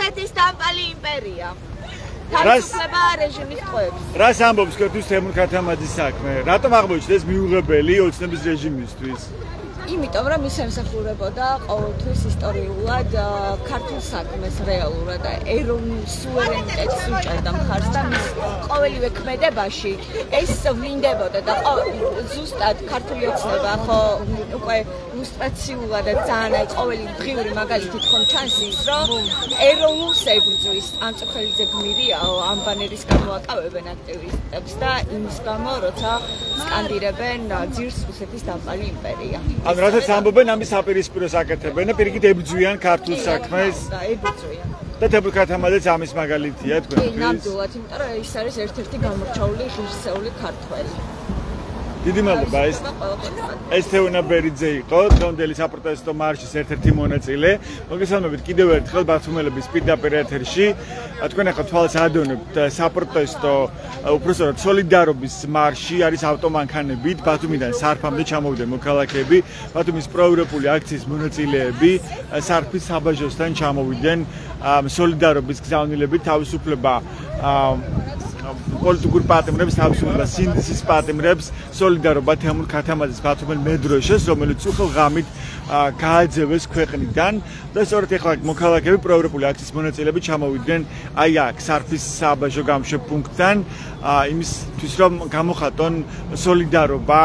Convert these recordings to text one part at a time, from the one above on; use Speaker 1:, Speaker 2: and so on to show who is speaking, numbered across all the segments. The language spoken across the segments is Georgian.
Speaker 1: რუსეთის დამპალი იმპერია. თავისუფლება რეჟიმის ტყვეებს.
Speaker 2: რას ამბობს ქართლის თემურ ქათამაძის საქმე? რატომ აღმოჩნდეს მიუღებელი ოცნების რეჟიმისთვის?
Speaker 1: იმიტომ რომ ის ემსახურებოდა ყოველთვის ისტორიულად ქართულ საქმეს რეალურად და ეროვნულ სუვერენიტეტს უჭერდა მხარს და მის ყოველივე ქმედებაში ეს ვლინდებოდა და ზუსტად ქართული ოცნება ხო უკვე ილუსტრაციულად და ძალიან ყოველი დღიური მაგალითი თქონ ჩანს ის რომ ეროვნულს ებრძვის ანწუხელიძე გმირიაო ამ ბანერის გამო აკავებენ აქტივისტებს და იმის გამო როცა სკანდირებენ ძირს რუსეთის დამპალი იმპერია.
Speaker 2: როდესაც ამბობენ ამის საპირისპიროს აკეთებენ და პირიქით ებრძვიან ქართულ საქმეს
Speaker 1: და ებრძვიან.
Speaker 2: და თემურ ქათამაძეც ამის მაგალითია თქვენთვის.
Speaker 1: ნამდვილად, იმიტომ რომ ის არის ერთ-ერთი გამორჩეული ღირსეული ქართველი.
Speaker 2: დიდი მადლობა ეს თეონა ბერიძე იყო დღევანდელი საპროტესტო მარშის ერთ-ერთი მონაწილე. მოგესალმებით კიდევ ერთხელ ბათუმელების პირდაპირ ეთერში. თქვენ ახლა თვალს ადევნებთ საპროტესტო უბრალოდ სოლიდარობის მარში არის ავტომანქანებით ბათუმიდან სარფამდე ჩამოვიდნენ მოქალაქეები. ბათუმის პროევროპული აქციის მონაწილეები სარფის საბაჟოსთან ჩამოვიდნენ სოლიდარობის გზავნილებით თავისუფლება პოლიტიკურ პატიმრებს, თავისუფლება სინდისის პატიმრებს, სოლიდარობა თემურ ქათამაძის ბათუმელ მედროშეს, რომელიც უხელღამით გააძევეს ქვეყნიდან და სწორედ ახლა მოქალაქეები პროევროპული აქციის მონაწილეები ჩამოვიდნენ აი აქ სარფის საბაჟო გამშვებ პუნქტთან იმისთვის რომ გამოხატონ სოლიდარობა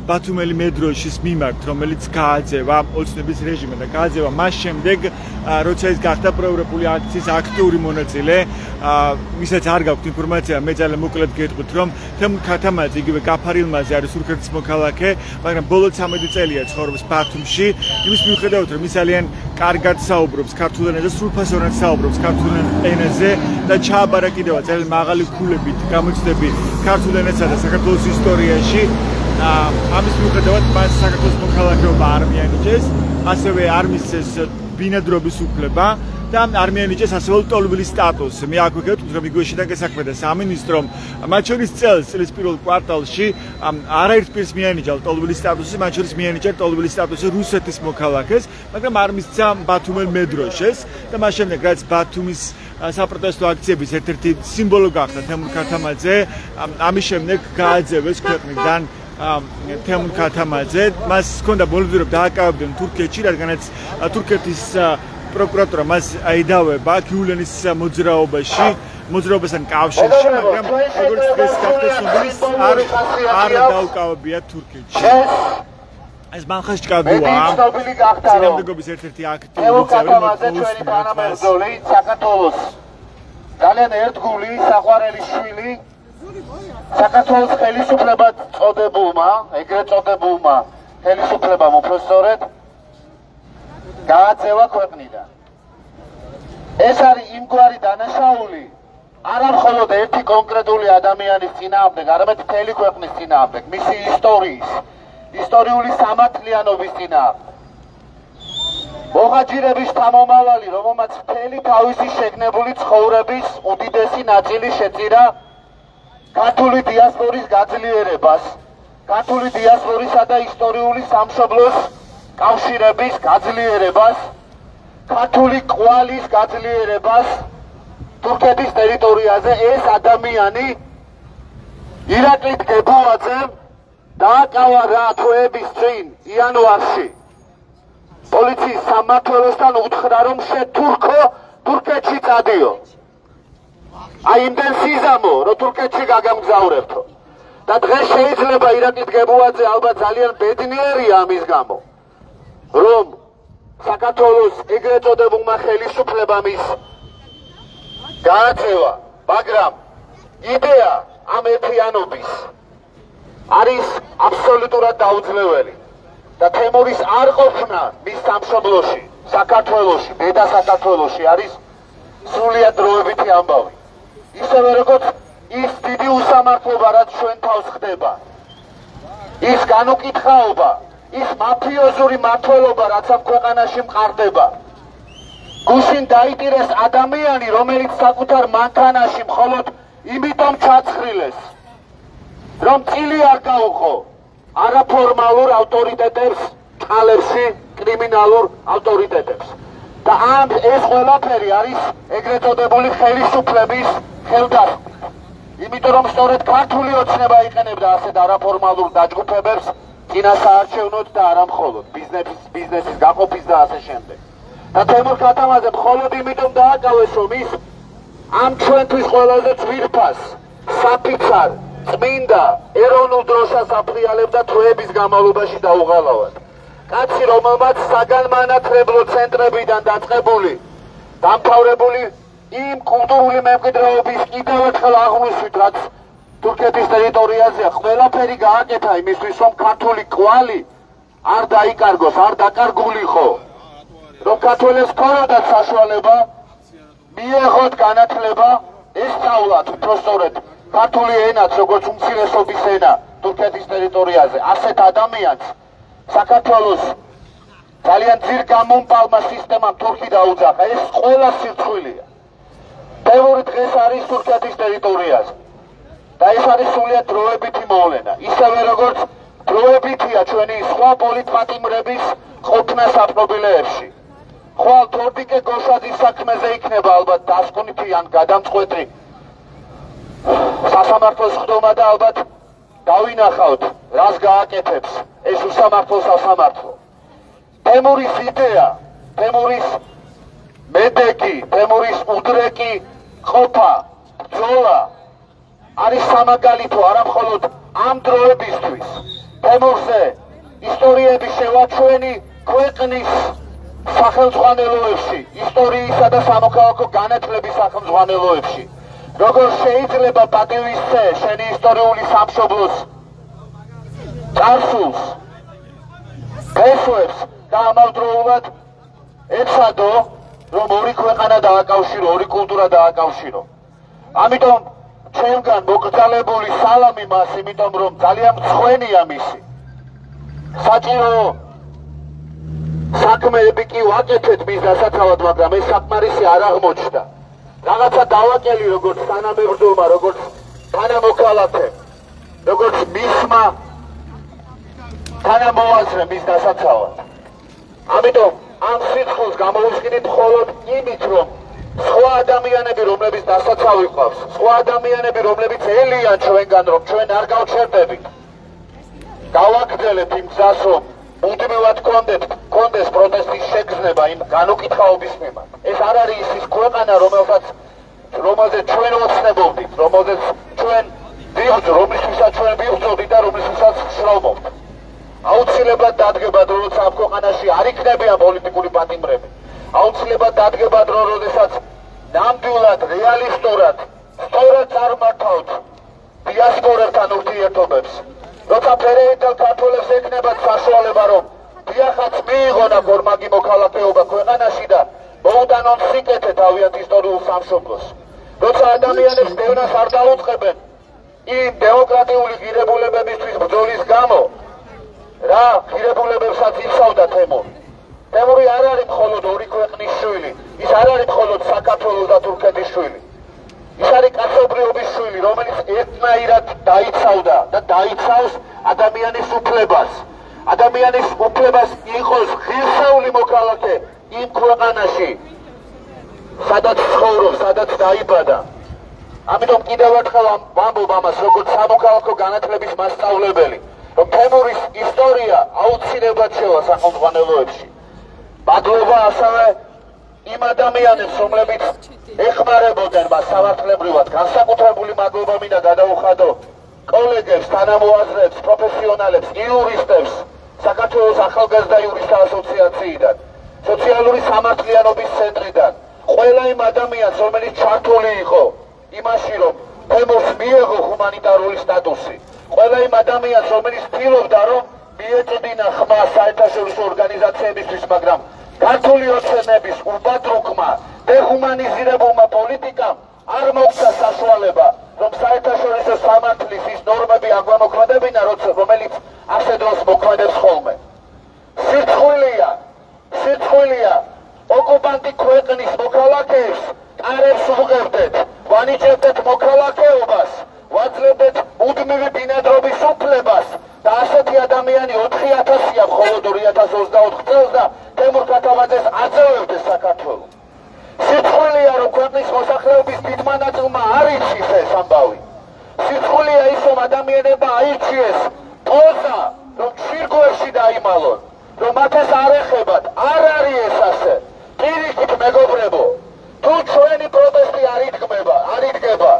Speaker 2: ბათუმელი მედროშის მიმართ, რომელიც გააძევა ოცნების რეჟიმმა და გააძევა მას შემდეგ როცა ის გახდა პროევროპული აქციის აქტიური მონაწილე. ვისაც არ გაქვთ ინფორმაცია, მე ძალიან მოკლედ გეტყვით, რომ თემურ ქათამაძე იგივე გაფარილმაზე არის თურქეთის მოქალაქე, მაგრამ ბოლო 13 წელია ცხოვრობს ბათუმში. იმის მიუხედავად, რომ ის ძალიან კარგად საუბრობს ქართულ ენაზე, სრულფასოვნად საუბრობს ქართულ ენაზე და ჩააბარა კიდევაც ძალიან მაღალი ქულებით გამოჩნდები ქართულ ენასა და საქართველოს ისტორიაში. ამის მიუხედავად, მას საქართველოს მოქალაქეობა არ მიანიჭეს, ასევე არ მისცეს ბინადრობის უფლება. და არ მიანიჭეს ასევე ტოლვილის სტატუსი. მე აქ ვიგებთ, რომ იგივე შედაგესაქმეთა სამინისტრომ მათ შორის წლის პირველ კვარტალში არაერთ პირს მიანიჭა ტოლვილის სტატუსი, მათ შორის მიანიჭა ტოლვილის სტატუსი რუსეთის მოქალაქეს, მაგრამ არ მისცა ბათუმელ მედროშეს და მას შემდეგ რაც ბათუმის საპროტესტო აქციების ერთ-ერთი სიმბოლო გახდა თემურ ქათამაძე, ამის შემდეგ გააძევეს ქვეყნიდან თემურ ქათამაძე. მას ჰქონდა ბოლომდე რომ დააკავებდნენ თურქეთში, რადგანაც თურქეთის პროკურატურა მას აიდავება გიულენის მოძრაობასთან კავშირში, მაგრამ როგორც დღეს გახდა ცნობილი, არ დაუკავებია თურქეთში. ეს მანხაშჭკადუა წინამდებობის ერთ-ერთი აქტიური წევრი
Speaker 3: საქართველოს ძალიან ერთგული საყვარელი შვილი საქართველოს ხელისუფლებად წოდებულმა, ეგრეთ წოდებულმა ხელისუფლებამ უпростоრედ გააძევა ქვეყნიდან. ეს არის იმგვარი დანაშაული არა მხოლოდ ერთი კონკრეტული ადამიანის წინააღმდეგ, არამედ მთელი ქვეყნის წინააღმდეგ, მისი ისტორიული სამართლიანობის წინააღმდეგ. მოხაჯირების თამომავალი, რომელმაც მთელი თავისი შეგნებული ცხოვრების უდიდესი ნაწილი შეწირა ქართული დიასპორის გაძლიერებას, ქართული დიასპორისა და ისტორიული სამშობლოს კავშირების გაძლიერებას, ქართული კვალის გაძლიერებას თურქეთის ტერიტორიაზე. ეს ადამიანი ირაკლი დგებულაძემ დააკავა რა თვეების წინ იანვარში პოლიციის სამმართველოსთან უთხრა რომ შეთურქო თურქეთში წადიო. აი იმდენ სიზამო რომ თურქეთში გაგამგზავრებთო და დღეს შეიძლება ირაკლი დგებულაძე ალბათ ძალიან ბედნიერია ამის გამო რომ საქართველოს ეგრეთ წოდებულმა ხელისუფლებამ ის გააძევა, მაგრამ იდეა ამ ერთიანობის არის აბსოლუტურად დაუძლეველი და თემურის არ ყოფნა მის სამშობლოში, საქართველოში, დედა საქართველოში არის სრულიად დროებითი ამბავი. ისევე როგორც ის დიდი უსამართლობა, რაც ჩვენ თავს ხდება, ის განუკითხაობა, ის მაფიოზური მმართველობა, რაც ამ ქვეყანაში მყარდება. გუშინ დაიტირეს ადამიანი, რომელიც საკუთარ მანქანაში მხოლოდ იმიტომ ჩაცხრილეს, რომ წილი არ გაუღო არაფორმალურ ავტორიტეტებს, ჭალებში კრიმინალურ ავტორიტეტებს. და ამ ეს ყველაფერი არის ეგრეთ წოდებული ხელისუფლების ხელდასხმით. იმიტომ რომ სწორედ ქართული ოცნება იყენებდა ასეთ არაფორმალურ დაჯგუფებებს წინასაარჩევნოდ და არა მხოლოდ ბიზნესის გაყოფის და ასე შემდეგ. და თემურ ქათამაძე მხოლოდ იმიტომ დააკავეს, რომ ის ამ ჩვენთვის ყველაზე ძვირფას, საფიცარ, წმინდა ეროვნულ დროშას აფრიალებდა თვეების განმავლობაში დაუღალავად. კაცი, რომელმაც საგანმანათლებლო ცენტრებიდან დაწყებული, დამთავრებული იმ კულტურული მემკვიდრეობის კიდევ ერთხელ აღმოსვით, რაც თურქეთის ტერიტორიაზეა, ყველაფერი გააკეთა იმისთვის, რომ ქართული კვალი არ დაიკარგოს, არ დაკარგულიყო, რომ ქართველებს ქონოდათ საშუალება მიეღოთ განათლება, ესწავლათ უпростоრედ ქართული ენაც, როგორც უმცირესობის ენა თურქეთის ტერიტორიაზე. ასეთ ადამიანს საქართველოს ძალიან ძირ გამომპალმა სისტემამ თურქი დაუძახა. ეს ყველა სირცხვილია. ბევრი დღეს არის თურქეთის ტერიტორიაზე და ეს არის სულიად დროებითი მოვლენა. ისევე როგორც დროებითია ჩვენი სხვა პოლიტპატიმრების ყოფნა საპრობილეებში. ხვალ თორდიკე გოშაძის საქმეზე იქნება ალბათ დასკვნითი ან გადამწყვეტი სასამართლოს ხდომა და ალბათ დავინახავთ რას გააკეთებს ეს უსამართლო სასამართლო. თემურის იდეა, თემურის მედეგი, თემურის უდრეკი ყოფა, ბრძოლა არის სამაგალითო არა მხოლოდ ამ დროებისთვის. თემურზე ისტორიები შევაჩვენი ქვეყნის სახელმძღვანელოებში, ისტორიისა და სამოქალაქო განათლების სახელმძღვანელოებში. როგორ შეიძლება პატივისცე შენი ისტორიული სამშობლოს წარსულს, ფესვებს და ამავდროულად ეცადო, რომ ორი ქვეყანა დააკავშირო, ორი კულტურა დააკავშირო. ამიტომ ჩვენგან მოკრძალებული სალამი მას, იმიტომ რომ ძალიან მწვენია მისი. საჭირო საქმეები კი ვაკეთეთ მის დასაცავად, მაგრამ ეს საკმარისი არ აღმოჩნდა. რაღაცა დავაკელი როგორც თანამებრძოლმა, როგორც თანამოქალაქემ, როგორც მისმა თანამოაზრემ მის დასაცავად. ამიტომ ამ სიტყვის გამოვისყიდით მხოლოდ იმით, რომ სხვა ადამიანები, რომლებიც დასაცავი ყავს, სხვა ადამიანები, რომლებიც ელიან ჩვენგან, რომ ჩვენ არ გავჩერდებით, გავაგრძელებთ იმ გზას, რომ მუდმივად კონდეს პროტესტის შეგრძნება იმ განუკითხაობის მიმართ. ეს არ არის ის ქვეყანა, რომელზეც ჩვენ ოცნებობდით, რომელზეც ჩვენ რომლისთვისაც ჩვენ ვიბრძოდით და რომლისთვისაც ვშრომობთ. აუცილებლად დადგება დრო, როცა ამ ქვეყანაში არ იქნებიან პოლიტიკური პატიმრები. აუცილებლად დადგება დრო, როდესაც ნამდვილად, რეალისტურად, სწორად წარმართავთ დიასპორებთან ურთიერთობებს. როცა ფერეიდელ ქართველებს ექნებათ საშუალება, რომ დიახაც მიიღონ აქ ორმაგი მოქალაქეობა ქვეყანაში და მოუტანონ სიკეთე თავიანთ ისტორიულ სამშობლოს. როცა ადამიანებს დევნას არ დაუწყებენ იმ დემოკრატიული ღირებულებებისთვის ბრძოლის გამო, რა ღირებულებებსაც იცავდა თემური. თემური არ არის მხოლოდ ორი ქვეყნის შვილი, ის არ არის მხოლოდ საქართველოს და თურქეთის შვილი. ის არის კაცობრიობის შვილი, რომელიც ერთნაირად დაიცავდა და დაიცავს ადამიანის უფლებას. ადამიანის უფლებას იყოს ღირსეული მოქალაქე იმ ქვეყანაში, სადაც ცხოვრობს, სადაც დაიბადა. ამიტომ კიდევ ერთხელ ვამბობ ამას, როგორც სამოქალაქო განათლების მასწავლებელი, რომ თემურის ისტორია აუცილებლად შევა სახელმძღვანელოებში. მადლობა ასევე იმ ადამიანებს, რომლებიც ეხმარებოდნენ მას სამართლებრივად, განსაკუთრებული მადლობა მინდა გადაუხადო კოლეგებს, თანამოაზრებს, პროფესიონალებს, იურისტებს საქართველოს ახალგაზრდა იურისტთა ასოციაციიდან, სოციალური სამართლიანობის ცენტრიდან, ყველა იმ ადამიანს, რომელიც ჩართული იყო იმაში, რომ თემურს მიეღო ჰუმანიტარული სტატუსი, ყველა იმ ადამიანს, რომელიც ცდილობდა, რომ მიეწოდინა ხმა საერთაშორისო ორგანიზაციებისთვის, მაგრამ ქართული ოცნების უბადრუკმა, დეჰუმანიზირებულმა პოლიტიკამ არ მოგვცა საშუალება, რომ საერთაშორისო სამართლის ის ნორმები აგვამოქმედებინა, რომელიც ასე დროს მოქმედებს ხოლმე. სირცხვილია ოკუპანტი ქვეყნის მოქალაქეებს კარებს უღებდეთ, ვანიჭებდეთ მოქალაქეობას, ვაძლევდეთ მუდმივი ბინადრობის უფლებას და ასეთი ადამიანი 4000-ია მხოლოდ 2024 წელს და თემურ ქათამაძეს აძლევებდეს საქართველოს. ქვეყნის მოსახლეობის დიდმა ნაწილმა არ იცის ეს ამბავი. სიცხულია ის, რომ ადამიანებმა აირჩიეს პოზა, რომ ჩირგვერში დაიმალონ, რომ მათ ეს არ ეხებათ. არ არის ეს ასე. პირიქით მეგობრებო, თუ ჩვენი პროტესტი არ იდგება,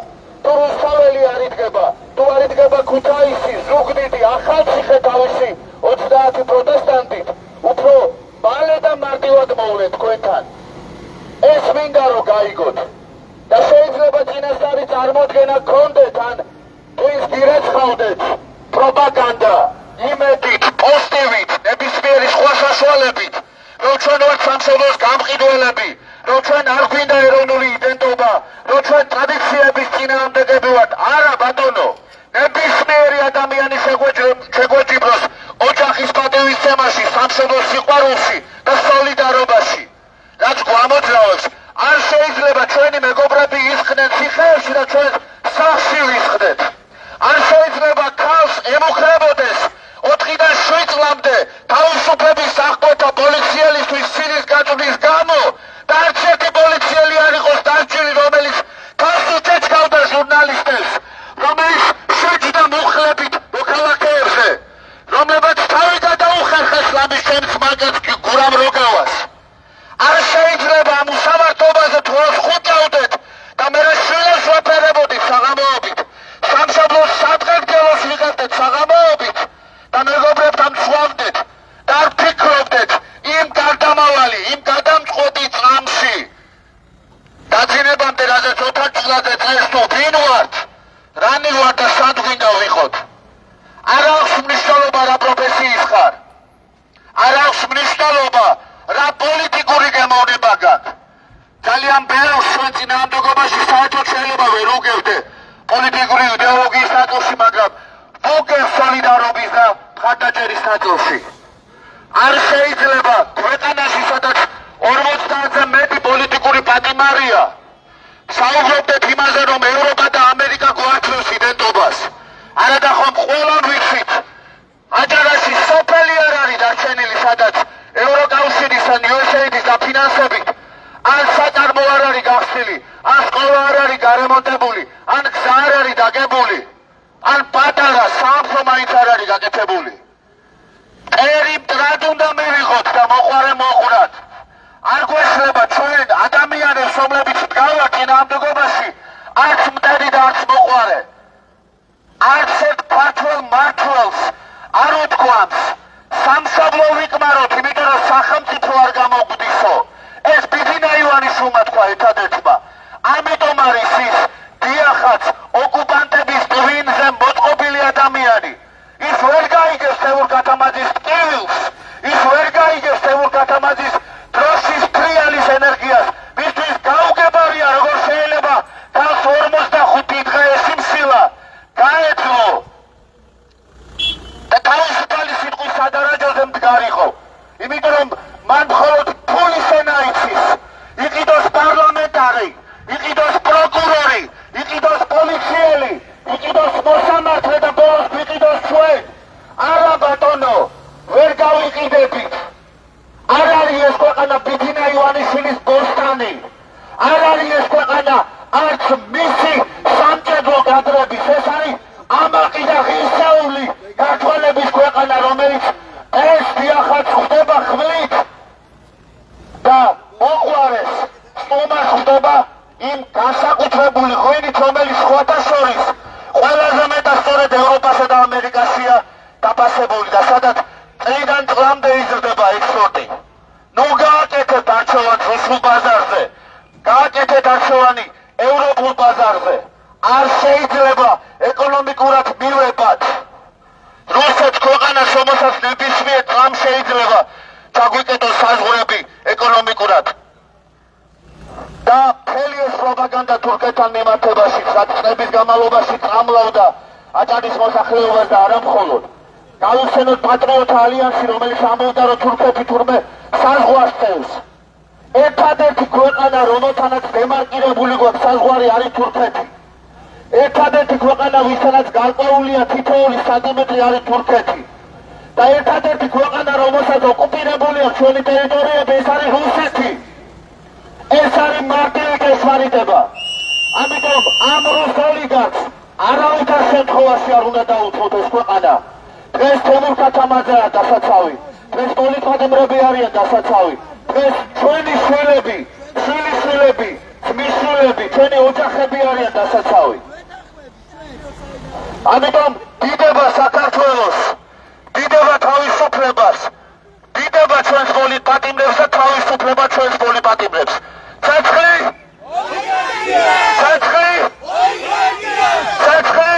Speaker 3: თუ რუსთაველი არ იდგება, თუ არ იდგება ქუთაისი, ზუგდიდი, ახალციხე თავისი 30 პროტესტანტით, უფრო მალე და მარტივად მოვლეთ თქვენთან. ეს მინდა რომ გაიგოთ და შეიძლება წინასწარი წარმოდგენა გქონდეთ ან თქვენს გირეცხავდეთ პროპაგანდა, იმედით, პოსტივით, ნებისმიერი სხვა საშუალებით, რომ ჩვენ ვართ სამშობლოს გამყიდველები, რომ ჩვენ არ გვინდა ეროვნული იდენტობა, რომ ჩვენ ტრადიციების წინააღმდეგები ვართ. არა ბატონო, ნებისმიერი ადამიანი შეგვეჯიბროს ოჯახის პატივისცემაში, სამშობლოს სიყვარულში და სოლიდარობაში. რაც გვამოძრავებს, არ შეიძლება ჩვენი მეგობრები ისხდნენ ციხეებში და ჩვენ სახლში ვისხდეთ. არ შეიძლება ქალს ემუქრებოდეს 4-დან 7 წლამდე თავისუფლების აღკვეთა პოლიციელისთვის სინის გაწვდის გამო და არც ერთი პოლიციელი არ იყოს დარჩილი, რომელიც ქალს უჩეჩქავდა ჟურნალისტებს, რომელიც შეჯდა მუხლებით მოქალაქეებზე, რომლებიც თავი გადაუხერხეს ლამის ჩემს მაგაც გურამ როგავას. არ შეიძლება ამ უსამართლობაზე თვალს ხუჭავდეთ და მერე შვილებს ვაფერებოდით საღამოობით, სამშობლოს სადღეგრძელოს ვიღებდეთ საღამოობით და მეგობრებთან ვსვამდეთ და არ ფიქრობდეთ იმ გარდამავალი, იმ გადამწყვეტი წამში დაძინებამდე, რაზეც ოთარჩლაძე წეს თუ ვინ ვართ, რანი ვართ და სად გვინდა ვიყოთ. არ აქვს მნიშვნელობა რა პროფესიის ხარ, არ აქვს მნიშვნელობა რა პოლიტიკური გემოვნება გაქვს. ძალიან ბევრს ჩვენ წინააღმდეგობაში საერთოდ შეიძლება ვერ უგებდე პოლიტიკური იდეოლოგიის ნაწილში, მაგრამ ვუგებ სოლიდარობის და მხარდაჭერის ნაწილში. არ შეიძლება ქვეყანაში, სადაც 50-ზე მეტი პოლიტიკური პატიმარია, საუბრობდეთ იმაზე, რომ ევროპა და ამერიკა გვართვევს იდენტობას. არადა ხომ ყველამ ვიცით, აჭარაში სოფელი არ არის დარჩენილი, სადაც ევროკავშირის ან USAID-ის დაფინანსებით ან საწარმო არ არის გახსნილი, ან სკოლა არ არის გარემონტებული, ან გზა არ არის დაგებული, ან პატარა საამქრო მაინც არ არის გაკეთებული. ერი მტრად უნდა მივიღოთ და მოყვარე მოყვრათ. არ გვეშლება ჩვენ ადამიანებს, რომლებიც დგავართ წინააღმდეგობაში, არც მტერი და არც მოყვარე. არც ერთ ქართველ მმართველს არ უთქვამს სამშობლო ვიკმაროთ, იმიტომ რომ სახელმწიფო არ გამოგვდისო. ეს ბიძინა ივანიშვილმა თქვა ერთადერთმა. ამიტომ არის ის დიახაც ოკუპანტების ტვინზე მოწყობილი ადამიანი. ის ვერ გაიგებს თევრ-ქათამაძის ტკივილს, ის ვერ გაიგებს თევრ-ქათამაძის დროშის ფრიალის ენერგიას. მისთვის გაუგებარია, როგორ შეიძლება თავს 45 დღე ესიმსილა გაეძლო და თავისუფალი სიტყვის სადარაჯოზე მდგარიყო. იმიტომ რომ მან მხოლოდ ფულის ენა იცის. იყიდოს პარლამენტარი, იყიდოს პროკურორი, იყიდოს პოლიციელი, იყიდოს მოსამართლე და ბოლოს ვიყიდოს ჩვენ. არა ბატონო, ვერ გავიყიდებით. არ არის ეს ქვეყანა ბიძინა ივანიშვილის ბოსტანი. არ არის ეს ქვეყანა არც მისი სამჭედლო კადრების. ეს არის ამაყი და ღირსეული ქართველების ქვეყანა, რომელიც ეს დიახაც ხდება ხვლით და მოყვარეს სტუმარს ხდება იმ განსაკუთრებული ღვინით, რომელიც სხვათა შორის ყველაზე მეტად სწორედ ევროპასა და ამერიკაშია დაფასებული და სადაც წლიდან წლამდე იზრდება ექსპორტი. ნუ გააკეთეთ არჩევანს რუსულ ბაზარზე, გააკეთეთ არჩევანი ევროპულ ბაზარზე. არ შეიძლება ეკონომიკურად მივებად. რუსეთს ქვეყანას, რომელსაც ნებისმიერ წამს შეიძლება ჩაგვიკეტოს საზღვრები ეკონომიკურად. და მთელი ეს პროპაგანდა თურქეთთან მიმართებაში, რაც წლების განმავლობაში წამლავდა აჭარის მოსახლეობას და არა მხოლოდ. გავიხსენოთ პატრიოტთა ალიანსი, რომელიც ამბობდა, რომ თურქეთი თურმე საზღვარს წევს. ერთადერთი ქვეყანა, რომელთანაც დემარკირებული გვაქვს საზღვარი, არის თურქეთი. ერთადერთი ქვეყანა, ვისთანაც გარკვეულია თითოეული სანტიმეტრი, არის თურქეთი. და ერთადერთი ქვეყანა, რომელსაც ოკუპირებული აქვს ჩვენი ტერიტორიები, ეს არის რუსეთი. ეს არის მარტივი ესვარდება. ამიტომ ამ რუს ოლიგარქს არავითარ შემთხვევაში არ უნდა დაუთმოთ ეს ქვეყანა. დღეს თემურ ქათამაძეა დასაცავი. დღეს პოლიტპატიმრები არიან დასაცავი. დღეს ჩვენი შვილები, შვილიშვილები, ძმისშვილები, ჩვენი ოჯახები არიან დასაცავი. ამიტომ დიდება საქართველოს, დიდება თავისუფლებას, დიდება ჩვენს პოლიტპატიმრებს და თავისუფლება ჩვენს პოლიტპატიმრებს. ცეცხლი! ცეცხლი! ცეცხლი!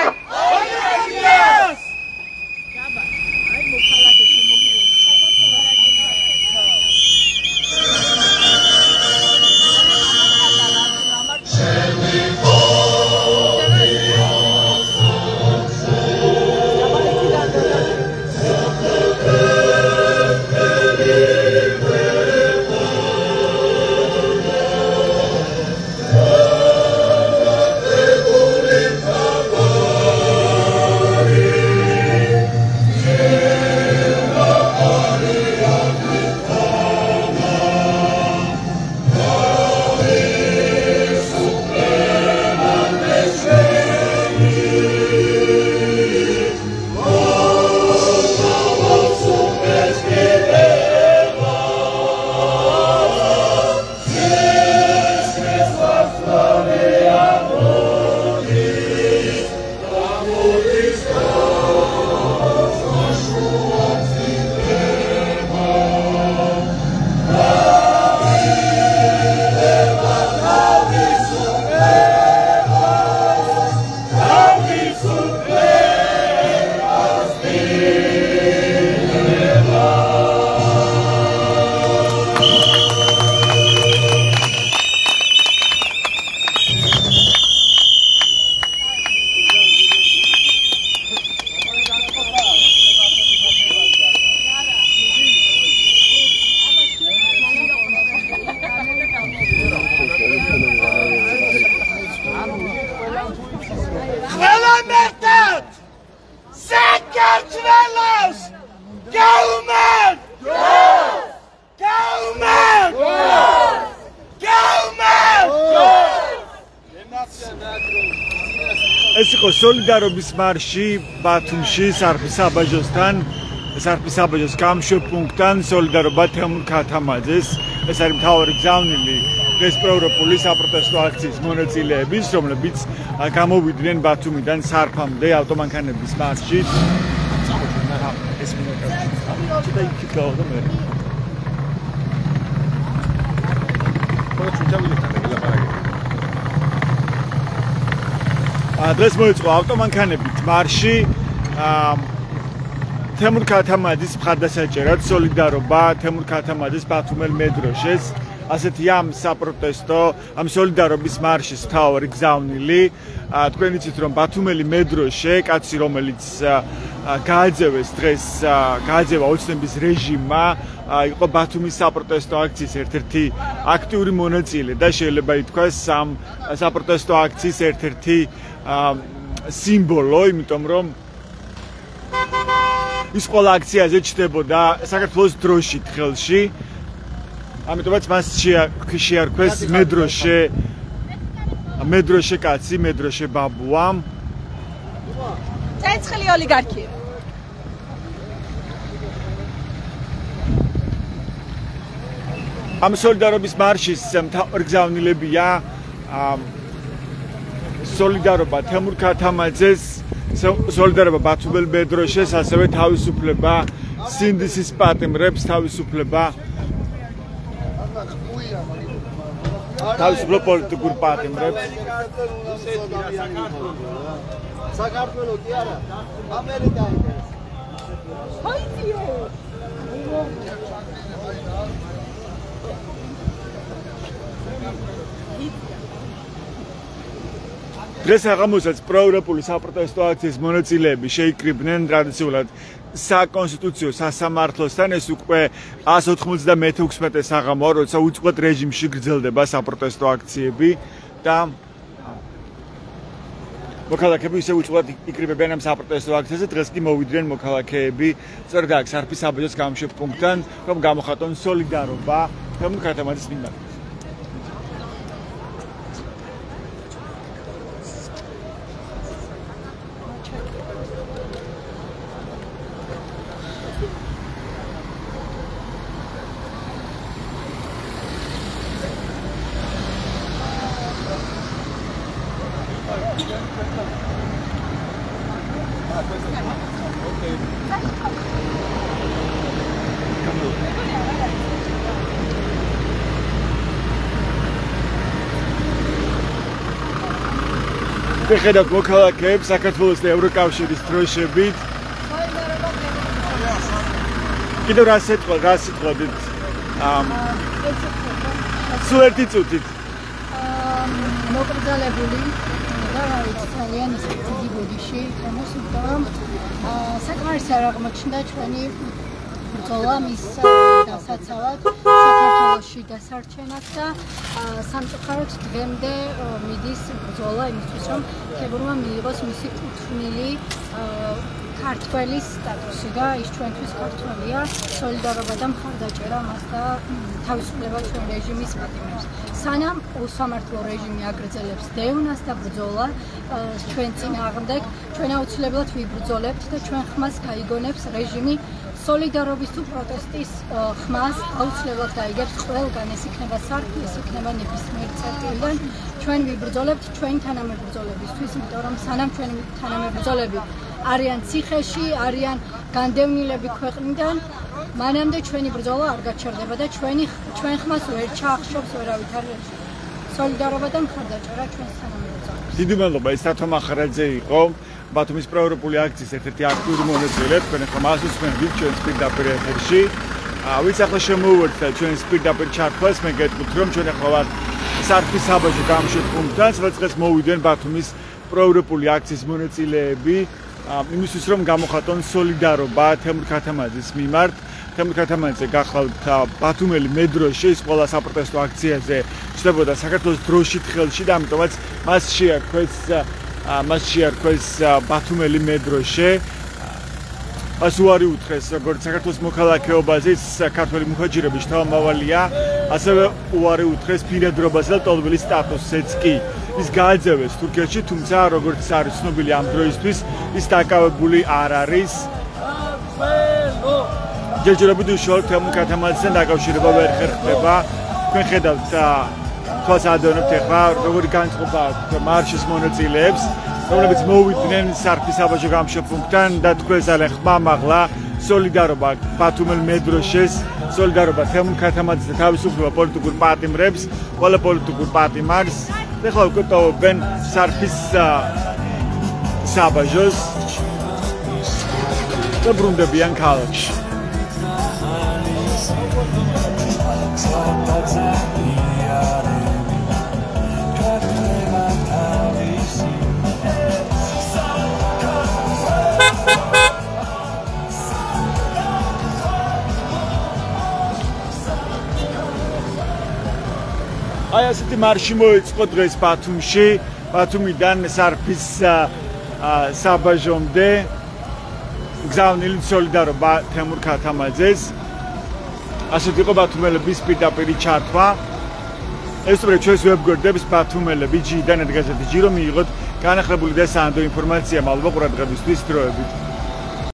Speaker 2: ეს იყო სოლიდარობის მარში ბათუმში სარფის საბაჟოსთან, სარფის საბაჟოს გამშვეპუნქტთან სოლიდარობა თემურ ქათამაძეს. ეს არის მთავარი გზავნილი დღეს პროევროპული საპროტესტო აქციის მონაწილეების, რომლებიც გამოვიდნენ ბათუმიდან სარფამდე ავტომანქანების მარშით. ეს მინუტა იქით გავხდა მე. დღეს მოეწყო ავტომანქანებით მარში თემურ ქათამაძის მხარდასაჭერად სოლიდარობა თემურ ქათამაძის ბათუმელ მეტროშეს. ასეთი ამ საპროტესტო, ამ სოლიდარობის მარშის მთავარი გზავნილი. თქვენ იცით რომ ბათუმელი მეტროშე, კაცი რომელიც გააძევეს დღეს, გააძევა ოცნების რეჟიმმა, იყო ბათუმის საპროტესტო აქციის ერთ-ერთი აქტიური მონაწილე და შეიძლება ითქვას ამ საპროტესტო აქციის ერთ-ერთი სიმბოლო, იმიტომ რომ ის ყველა აქციაზე ჩნდებოდა საქართველოს დროშით ხელში. ამიტომაც მას შეარქვეს მედროშე კაცი, მედროშე ბაბუა.
Speaker 1: ცეცხლი ოლიგარქი.
Speaker 2: ამ სოლიდარობის მარშის მთავარი გზავნილებია სოლიდარობა თემურ ქათამაძეს, სოლიდარობა ბათუმელ მედროშეს, ასევე თავისუფლება სინდისის პატიმრებს, თავისუფლება თავისუფლ პოლიტიკურ პატიმრებს.
Speaker 4: საქართველო კი არა, ამერიკა ინტერესს.
Speaker 2: დღეს აღამოწმეს პროევროპული საპროტესტო აქციის მონაწილეები შეიკრიბნენ ტრადიციულად საკონსტიტუციო სასამართლოსთან. ეს უკვე 196 საღამოა, როცა უწყვეტ რეჟიმში გრძელდება საპროტესტო აქციები და მოქალაქეები ისე უწყვეტ იკრიბებიან ამ საპროტესტო აქციაზე. დღეს კი მოვიდნენ მოქალაქეები სწორედ აქ სარფის საბაჟოს გამშვეპუნქტთან, რომ გამოხატონ სოლიდარობა თემურ ქათამაძის მიმართ. ვეხედავთ მოქალაქეებს საქართველოს და ევროკავშირის დროშებით. კიდევ რა სიტყვით? სულ ერთი წუთით.
Speaker 5: მოკრძალებული და ძალიან დიდი ბოდიში შემოსულთან საკმარისი არ აღმოჩნდა ჩვენი ბრძოლა მის დასაცავად საქართველოში დასარჩენად და სამწუხაროდ დღემდე მიდის ბრძოლა იმისთვის რომ თებურმა მიიღოს მისი კუთვნილი ქართველის სტატუსი და ის ჩვენთვის ქართველია სოლიდარობა და მხარდაჭერა მას და თავისუფლება ჩვენ რეჟიმის პატიმრებს. სანამ უსამართლო რეჟიმი აგრძელებს დევნას და ბრძოლა ჩვენ წინააღმდეგ, ჩვენ აუცილებლად ვიბრძოლებთ და ჩვენ ხმას გაიგონებს რეჟიმი სოლიდარობის თუ პროტესტის ხმას აუცილებლად გაიგებს ყველგან, ეს იქნება სარკი, ეს იქნება ნებისმიერ წერტილიდან. ჩვენ ვიბრძოლებთ ჩვენი თანამებრძოლებისთვის, იმიტომ რომ სანამ ჩვენი თანამებრძოლები არიან ციხეში, არიან განდევნილები ქვეყნიდან, მანამდე ჩვენი ბრძოლა არ გაჩერდება და ჩვენ ხმას ვერ ჩაახშობს ვერავით არ სოლიდარობა და მხარდაჭერა ჩვენს თანამებრძოლებს.
Speaker 2: დიდი მადლობა, ეს თათო მახარაძე იყო. ბათუმის პროევროპული აქციის ერთ-ერთი აქტიური მონაწილე, თქვენ ახლა მას უსმენთ ჩვენს პირდაპირ ეთერში. ვინც ახლა შემოვერთდა ჩვენს პირდაპირ ჩართვას, მე გეტყვით რომ ჩვენ ახლა ვართ სარფის საბაჟო გამშვიდ პუნქტთან, სადაც დღეს მოვიდნენ ბათუმის პროევროპული აქციის მონაწილეები, იმისთვის რომ გამოხატონ სოლიდარობა თემურ ქათამაძის მიმართ. თემურ ქათამაძე გახლავთ ბათუმელი მედროშე, ის ყველა საპროტესტო აქციაზე ჩნდებოდა საქართველოს დროშით ხელში და ამიტომაც მას შეარქვეს ბათუმელი მედროშე. მას უარი უთხრეს როგორც საქართველოს მოქალაქეობაზე, ქართველი მუხაჯირების შთამომავალია, ასევე უარი უთხრეს პირადრობასა და ტოლბილის სტატუსზეც კი. ის გააძევეს თურქეთში, თუმცა როგორც არის ცნობილი ამ დროისთვის, ის დაკავებული არ არის. ჯერჯერობით უშუალოდ თემურ ქათამაძესთან დაკავშირება ვერ ხერხდება. თქვენ ხედავთ თვალს ადევნებთ ახლა როგორი განწყობა აქვს მარშის მონაწილეებს, რომლებიც მოვიდნენ სარფის საბაჟო გამშვიდ პუნქტთან და თქვენ ძალიან ხმამაღლა სოლიდარობა ბათუმელ მედროშეს, სოლიდარობა თემურ ქათამაძეს და თავისუფლება პოლიტიკურ პატიმრებს, ყველა პოლიტიკურ პატიმარს. ეხლა უკვე ტოვებენ სარფის საბაჟოს და ბრუნდებიან ქალაქში. აი ასეთი მარში მოეწყო დღეს ბათუმში, ბათუმიდან სარფის საბაჟომდე გზავნილი სოლიდარობა თემურ ქათამაძეს. ასეთი იყო ბათუმელების პირდაპირი ჩართვა. ეს უბრალოდ ჩვენს ვებგვერდებს ბათუმელები ჯიდან ედგაზეთი ჯირო მიიღოთ განახლებული და სანდო ინფორმაცია მალობა ყურადღებისთვის დროებით.